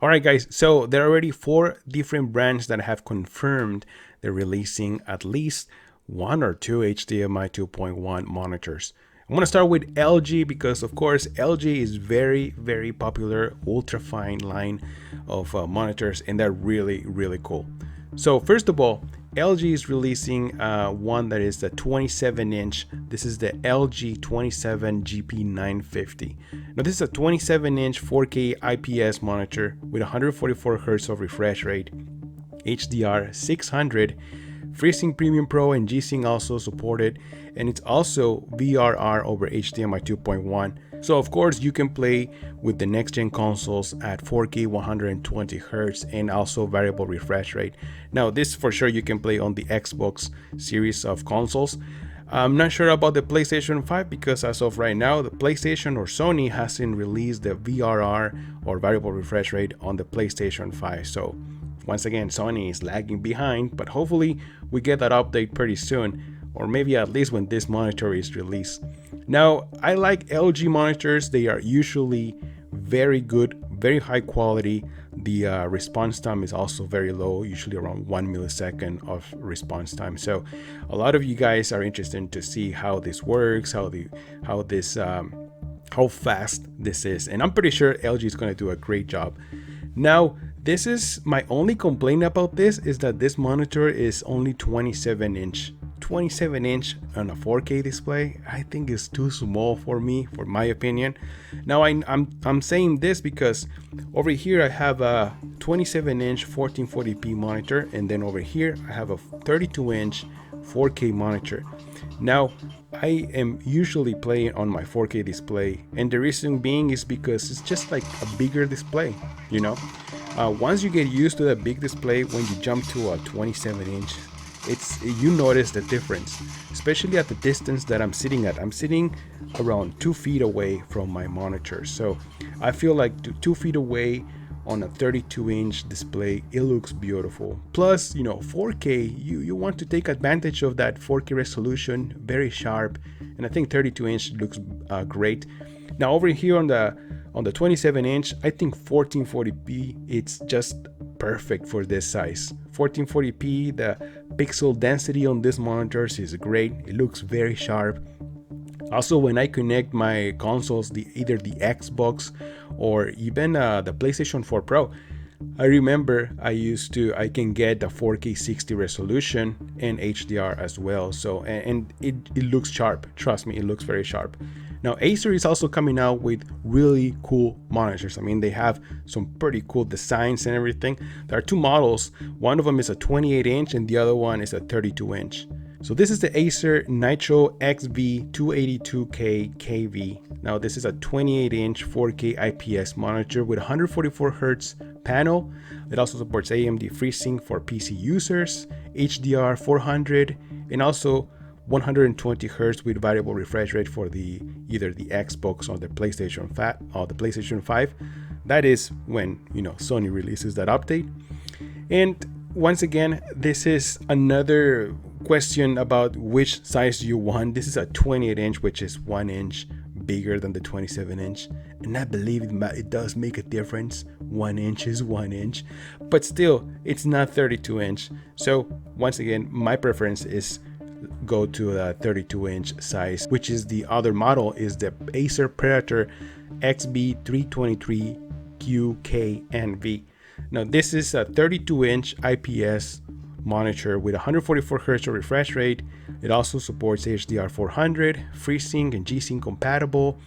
All right, guys, so there are already 4 different brands that have confirmed they're releasing at least 1 or 2 HDMI 2.1 monitors. I'm going to start with LG because, of course, LG is very, very popular, ultra fine line of monitors, and they're really, really cool. So first of all, LG is releasing one that is the 27-inch. This is the LG 27 GP950. Now this is a 27-inch 4K IPS monitor with 144 Hz of refresh rate, HDR 600, FreeSync Premium Pro and G-Sync also supported, and it's also VRR over HDMI 2.1. So of course you can play with the next gen consoles at 4K 120 Hz and also variable refresh rate. Now this for sure you can play on the Xbox series of consoles. I'm not sure about the PlayStation 5 because as of right now the PlayStation or Sony hasn't released the VRR or variable refresh rate on the PlayStation 5. So once again Sony is lagging behind, but hopefully we get that update pretty soon, or maybe at least when this monitor is released. Now, I like LG monitors. They are usually very good, very high quality. The response time is also very low, usually around 1 millisecond of response time. So a lot of you guys are interested to see how this works, how fast this is. And I'm pretty sure LG is going to do a great job. Now, this is my only complaint about this is that this monitor is only 27 inch. 27 inch on a 4K display, I think is too small for me, for my opinion. Now I'm saying this because over here I have a 27 inch 1440p monitor, and then over here I have a 32 inch 4K monitor. Now I am usually playing on my 4K display, and the reason being is because it's just like a bigger display, you know. Once you get used to that big display, when you jump to a 27 inch, you notice the difference, especially at the distance that I'm sitting at. I'm sitting around 2 feet away from my monitor, so I feel like 2 feet away on a 32-inch display, it looks beautiful. Plus, you know, 4K, you want to take advantage of that 4K resolution, very sharp, and I think 32-inch looks great. Now over here on the 27-inch, I think 1440p, it's just perfect for this size. 1440p, the pixel density on these monitors is great. It looks very sharp. Also, when I connect my consoles, either the Xbox or even the PlayStation 4 Pro, I remember I can get the 4K 60 resolution and HDR as well. So, and it looks sharp. Trust me, it looks very sharp. Now, Acer is also coming out with really cool monitors. I mean, they have some pretty cool designs and everything. There are 2 models. One of them is a 28-inch and the other one is a 32-inch. So this is the Acer Nitro XB320K KV. Now, this is a 28-inch 4K IPS monitor with 144 Hz panel. It also supports AMD FreeSync for PC users, HDR 400, and also 120 Hz with variable refresh rate for either the Xbox or the PlayStation 5. That is when, you know, Sony releases that update. And once again, this is another question about which size you want. This is a 28-inch, which is 1 inch bigger than the 27-inch, and I believe it does make a difference. 1 inch is 1 inch, but still it's not 32-inch. So once again, my preference is go to the 32-inch size, which is the other model is the Acer Predator XB323QK NV. Now this is a 32-inch IPS monitor with 144 Hz refresh rate. It also supports HDR 400, FreeSync and G-Sync compatible,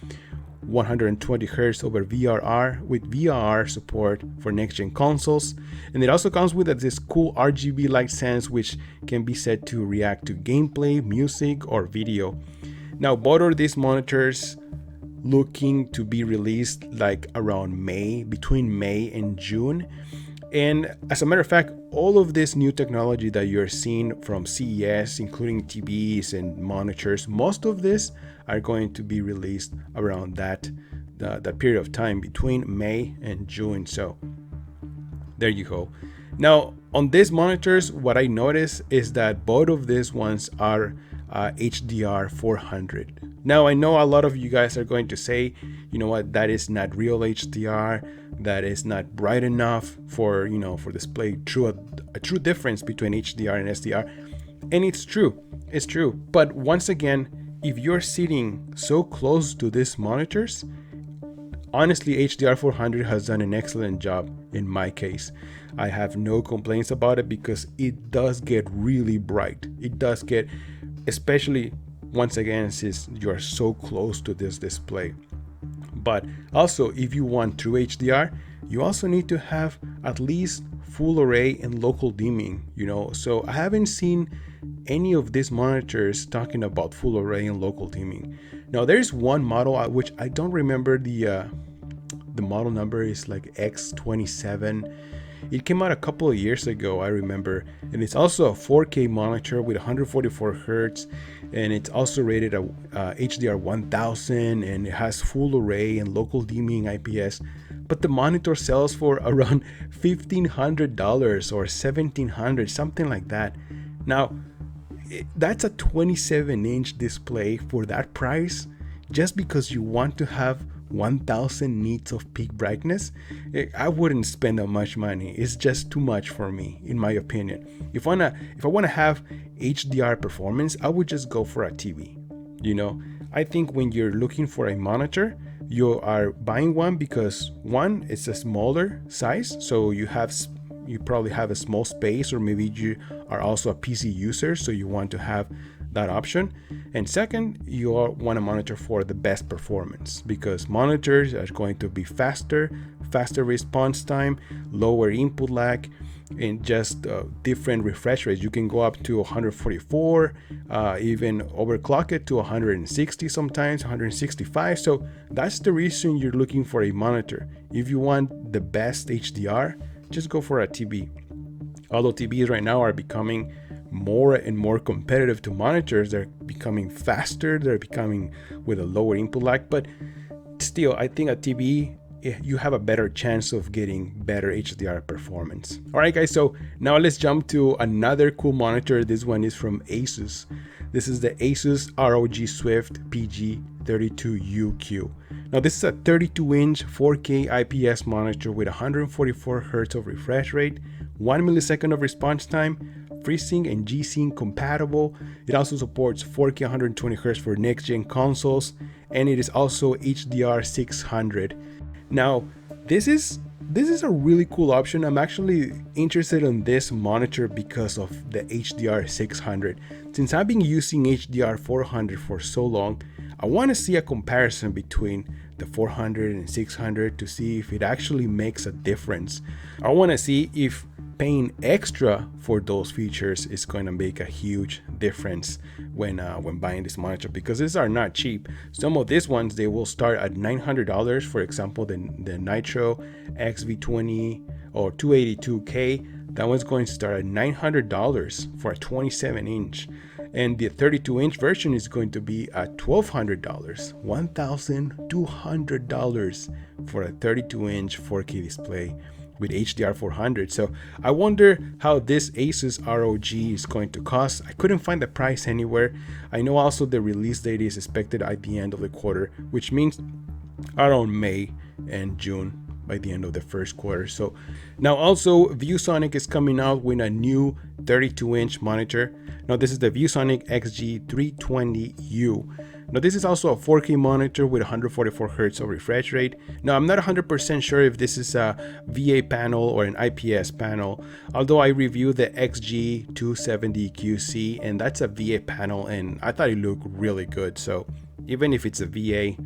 120 Hz over VRR with VRR support for next-gen consoles. And it also comes with this cool RGB light sense, which can be set to react to gameplay, music, or video. Now, both of these monitors looking to be released like around May, between May and June. And as a matter of fact, all of this new technology that you're seeing from CES, including TVs and monitors, most of this are going to be released around that period of time between May and June. So there you go. Now on these monitors, what I noticed is that both of these ones are HDR 400. Now I know a lot of you guys are going to say, you know what, that is not real HDR, that is not bright enough for, you know, for display a true difference between HDR and SDR. And it's true, but once again, if you're sitting so close to these monitors, honestly, HDR 400 has done an excellent job in my case. I have no complaints about it because it does get really bright. It does get, especially once again, since you're so close to this display. But also, if you want true HDR, you also need to have at least full array and local dimming, you know. So I haven't seen any of these monitors talking about full array and local dimming. Now there's one model which I don't remember the model number is like X27. It came out a couple of years ago, I remember, and it's also a 4K monitor with 144 Hz, and it's also rated a HDR 1000, and it has full array and local dimming IPS. But the monitor sells for around $1,500 or $1,700, something like that. Now, that's a 27-inch display for that price, just because you want to have 1000 nits of peak brightness. I wouldn't spend that much money. It's just too much for me, in my opinion. If I want to have HDR performance, I would just go for a TV. You know, I think when you're looking for a monitor, you are buying one because one, it's a smaller size, so you probably have a small space, or maybe you are also a PC user, so you want to have that option. And second, you want to monitor for the best performance, because monitors are going to be faster response time, lower input lag, and just different refresh rates. You can go up to 144, even overclock it to 160 sometimes, 165. So that's the reason you're looking for a monitor. If you want the best HDR, just go for a TV. Although TVs right now are becoming more and more competitive to monitors, they're becoming faster, they're becoming with a lower input lag, but still, I think a TV, you have a better chance of getting better HDR performance. All right, guys, so now let's jump to another cool monitor. This one is from Asus. This is the Asus ROG Swift PG32UQ. Now this is a 32-inch 4K IPS monitor with 144 Hz of refresh rate, 1 millisecond of response time, FreeSync and G-Sync compatible. It also supports 4K 120 Hz for next-gen consoles, and it is also HDR 600. Now, this is a really cool option. I'm actually interested in this monitor because of the HDR 600. Since I've been using HDR 400 for so long, I want to see a comparison between the 400 and 600 to see if it actually makes a difference. I want to see if paying extra for those features is going to make a huge difference when buying this monitor, because these are not cheap. Some of these ones, they will start at $900. For example, the Nitro XV280 or 282K, that one's going to start at $900 for a 27-inch. And the 32-inch version is going to be at $1,200, $1,200 for a 32-inch 4K display with HDR 400. So I wonder how this Asus ROG is going to cost. I couldn't find the price anywhere. I know also the release date is expected at the end of the quarter, which means around May and June, by the end of the first quarter. So now also ViewSonic is coming out with a new 32-inch monitor. Now this is the ViewSonic XG320U. Now this is also a 4K monitor with 144 Hz of refresh rate. Now I'm not 100% sure if this is a VA panel or an IPS panel, although I reviewed the XG270QC and that's a VA panel and I thought it looked really good. So even if it's a VA,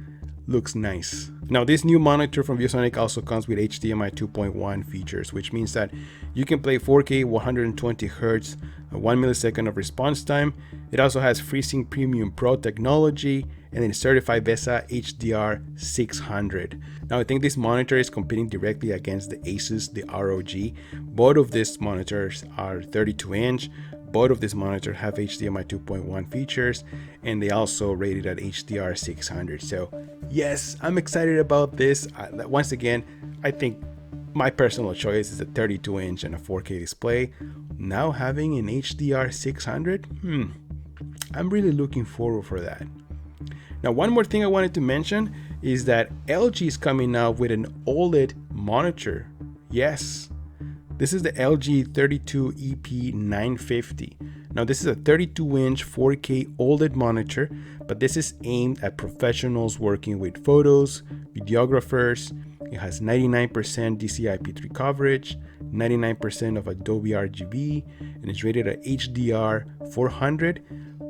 looks nice. Now this new monitor from ViewSonic also comes with HDMI 2.1 features, which means that you can play 4K 120 Hz, 1 millisecond of response time. It also has FreeSync Premium Pro technology and then certified VESA HDR 600. Now I think this monitor is competing directly against the Asus, the ROG. Both of these monitors are 32-inch. Both of these monitors have HDMI 2.1 features, and they also rated at HDR 600. So yes, I'm excited about this. Once again, I think my personal choice is a 32-inch and a 4K display. Now having an HDR 600, I'm really looking forward for that. Now, one more thing I wanted to mention is that LG is coming out with an OLED monitor. Yes, this is the LG 32EP950. Now, this is a 32-inch 4K OLED monitor, but this is aimed at professionals working with photos, videographers. It has 99% DCI-P3 coverage, 99% of Adobe RGB, and it's rated at HDR 400,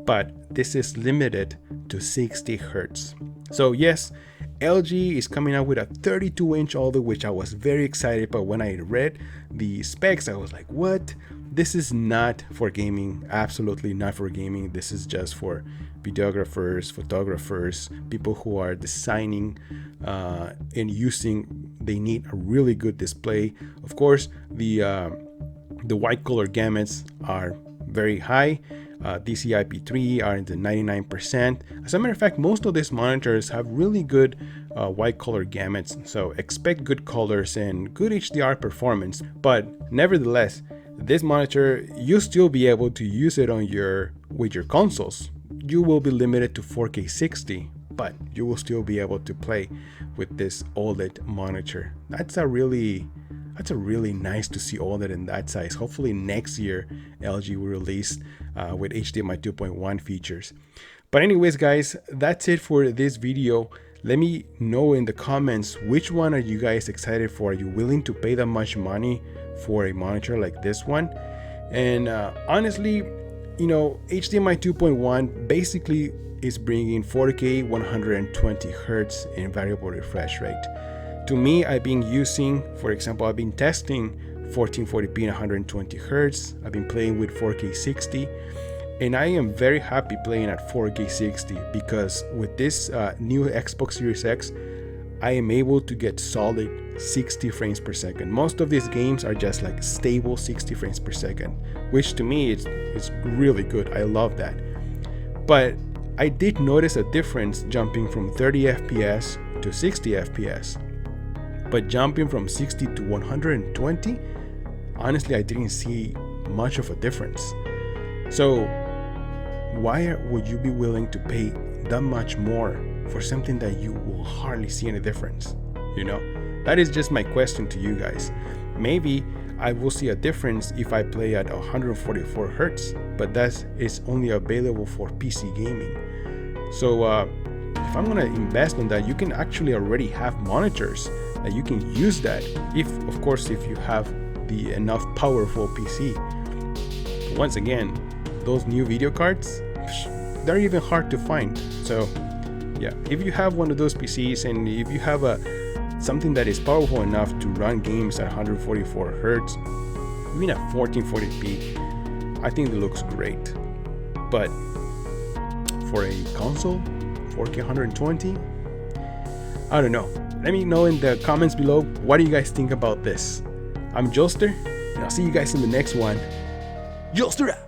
but this is limited to 60 Hz. So yes, LG is coming out with a 32-inch OLED, which I was very excited, but when I read the specs, I was like, what? This is not for gaming, absolutely not for gaming. This is just for videographers, photographers, people who are designing and using. They need a really good display. Of course, the white color gamuts are very high. DCI-P3 are in the 99%. As a matter of fact, most of these monitors have really good white color gamuts, so expect good colors and good HDR performance. But nevertheless, this monitor, you'll still be able to use it on with your consoles. You will be limited to 4K 60, but you will still be able to play with this OLED monitor. That's a really nice to see OLED in that size. Hopefully next year LG will release with HDMI 2.1 features. But anyways, guys, that's it for this video. Let me know in the comments, which one are you guys excited for? Are you willing to pay that much money for a monitor like this one? And honestly, you know, HDMI 2.1 basically is bringing 4K 120 Hz in variable refresh rate. To me, I've been using, for example, I've been testing 1440p and 120 Hz. I've been playing with 4K 60, and I am very happy playing at 4K 60 because with this new Xbox Series X, I am able to get solid 60 frames per second. Most of these games are just like stable 60 frames per second, which to me it's really good. I love that. But I did notice a difference jumping from 30 FPS to 60 FPS. But jumping from 60 to 120, honestly, I didn't see much of a difference. So why would you be willing to pay that much more for something that you will hardly see any difference? You know, that is just my question to you guys. Maybe I will see a difference if I play at 144 Hz, but that is only available for PC gaming. So if I'm gonna invest on that, you can actually already have monitors that you can use that, if of course if you have the enough powerful PC. But once again, those new video cards, they're even hard to find. So yeah, if you have one of those PCs and if you have something that is powerful enough to run games at 144 Hz, even at 1440p, I think it looks great. But for a console, 4K 120, I don't know. Let me know in the comments below, what do you guys think about this? I'm Joester, and I'll see you guys in the next one. Joester out!